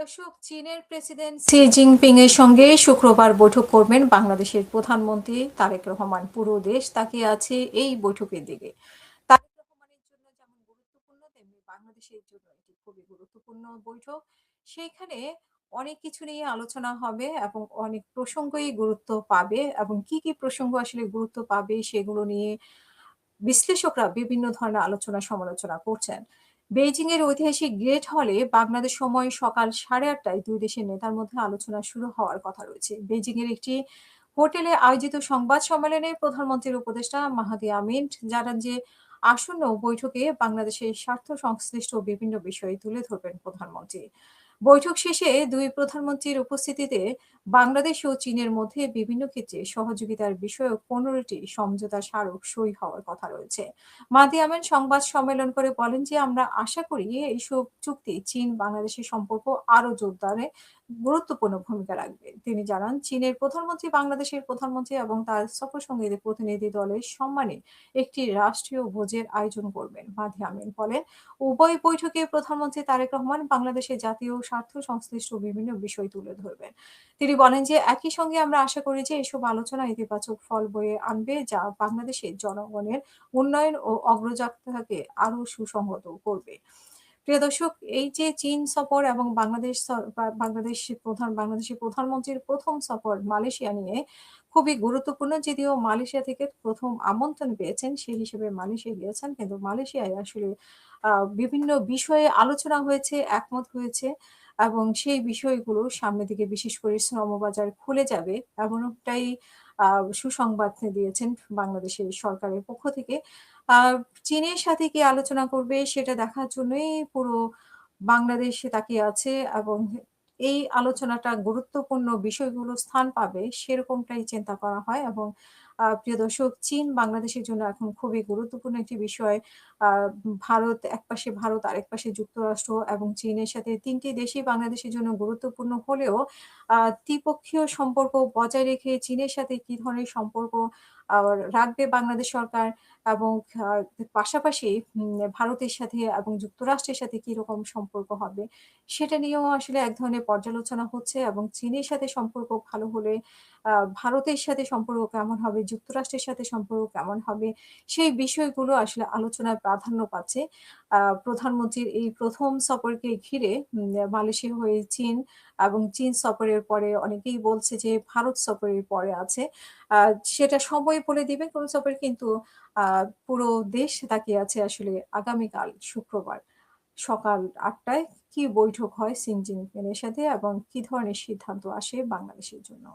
দর্শক, চীনের president Xi Jinping এর সঙ্গে শুক্রবার বৈঠক করবেন বাংলাদেশের প্রধানমন্ত্রী তারেক রহমান। পুরো দেশ তাকিয়ে আছে এই বৈঠকের দিকে। তারেক রহমানের জন্য যেমন গুরুত্বপূর্ণ, তেমনি বাংলাদেশের জন্য এটি খুবই গুরুত্বপূর্ণ বৈঠক। সেইখানে অনেক কিছু নিয়ে আলোচনা হবে এবং অনেক প্রসঙ্গই গুরুত্ব পাবে, এবং কি কি প্রসঙ্গ আসলে গুরুত্ব পাবে সেগুলো নিয়ে বিশ্লেষকরা বিভিন্ন ধরনের আলোচনা সমালোচনা করছেন। বেইজিং এর ঐতিহাসিক গ্রেট হলে বাংলাদেশ সময় সকাল 8:30টায় দুই দেশের নেতার মধ্যে আলোচনা শুরু হওয়ার কথা রয়েছে। বেইজিং এর একটি হোটেলে আয়োজিত সংবাদ সম্মেলনে প্রধানমন্ত্রীর উপদেষ্টা মাহাদি আমিন জানান যে আসন্ন বৈঠকে বাংলাদেশের স্বার্থ সংশ্লিষ্ট বিভিন্ন বিষয় তুলে ধরবেন প্রধানমন্ত্রী। বৈঠক শেষে দুই প্রধানমন্ত্রীর উপস্থিতিতে বাংলাদেশ ও চীনের মধ্যে বিভিন্ন ক্ষেত্রে সহযোগিতার বিষয়ক 15টি সমঝোতা স্মারক সই হওয়ার কথা রয়েছে। মাহদি আমিন সংবাদ সম্মেলন করে বলেন যে আমরা আশা করি এইসব চুক্তি চীন বাংলাদেশের সম্পর্ক আরো জোরদারে গুরুত্বপূর্ণ ভূমিকা রাখবে। তিনি জানান চীনের প্রধানমন্ত্রী বাংলাদেশের প্রধানমন্ত্রী এবং তার সফরসঙ্গীদের প্রতিনিধি দলের সম্মানে একটি রাষ্ট্রীয় ভোজের আয়োজন করবেন। মাহদি আমিন বলেন উভয় বৈঠকে প্রধানমন্ত্রী তারেক রহমান বাংলাদেশের জাতীয় স্বার্থ সংশ্লিষ্ট বিভিন্ন বিষয় তুলে ধরবেন। তিনি বলেন যে একই সঙ্গে আমরা আশা করি যে এসব আলোচনা ইতিবাচক ফল বয়ে আনবে, যা বাংলাদেশের জনগণের উন্নয়ন ও অগ্রযাত্রাকে আরো সুসংহত করবে। প্রিয় দর্শক, এই যে চীন সফর এবং বাংলাদেশের প্রধানমন্ত্রীর প্রথম সফর মালয়েশিয়া নিয়ে খুবই গুরুত্বপূর্ণ। যদিও মালয়েশিয়া থেকে প্রথম আমন্ত্রণ পেয়েছেন, সেই হিসেবে মালয়েশিয়া গিয়েছেন। কিন্তু মালয়েশিয়ায় আসলে বিভিন্ন বিষয়ে আলোচনা হয়েছে, একমত হয়েছে, এবং সেই বিষয়গুলো সামনের দিকে বিশেষ করে শ্রমবাজার খুলে যাবে এমনটাই সুসংবাদ দিয়েছেন বাংলাদেশের সরকারের পক্ষ থেকে। আ চীনের সাথে কি আলোচনা করবে সেটা দেখার জন্যই পুরো বাংলাদেশ তাকিয়ে আছে, এবং এই আলোচনাটা গুরুত্বপূর্ণ বিষয়গুলো স্থান পাবে সেরকমটাই চিন্তা করা হয়। এবং প্রিয় দর্শক, চীন বাংলাদেশের জন্য এখন খুবই গুরুত্বপূর্ণ একটি বিষয়। আ ভারত একপাশে, ভারত আরেক পাশে যুক্তরাষ্ট্র এবং চীনের সাথে ৩ টি দেশই বাংলাদেশের জন্য গুরুত্বপূর্ণ হলেও আ দ্বিপক্ষীয় সম্পর্ক বজায় রেখে চীনের সাথে কি ধরনের সম্পর্ক আ রাখবে বাংলাদেশ সরকার, এবং আ পাশাপাশি ভারতের সাথে এবং যুক্তরাষ্ট্রের সাথে কিরকম সম্পর্ক হবে, সেটা নিয়েও আসলে এক ধরনের পর্যালোচনা হচ্ছে। এবং চীনের সাথে সম্পর্ক ভালো হলে আ ভারতের সাথে সম্পর্ক কেমন হবে, যুক্তরাষ্ট্রের সাথে সম্পর্ক কেমন হবে, সেই বিষয়গুলো আসলে আলোচনায় প্রাধান্য পাচ্ছে। প্রধানমন্ত্রীর এই ১ম সফরকে ঘিরে মালয়েশিয়া হয়ে চীন, এবং চীন সফরের পরে অনেকেই বলছে যে ভারত সফরের পরে আছে। আ সেটা সময় বলে দিবে কোন সফর, কিন্তু আ পুরো দেশ তাকিয়ে আছে আসলে আগামীকাল শুক্রবার সকাল ৮টায় কি বৈঠক হয় শি জিনপিং এর সাথে এবং কি ধরনের সিদ্ধান্ত আসে বাংলাদেশের জন্য।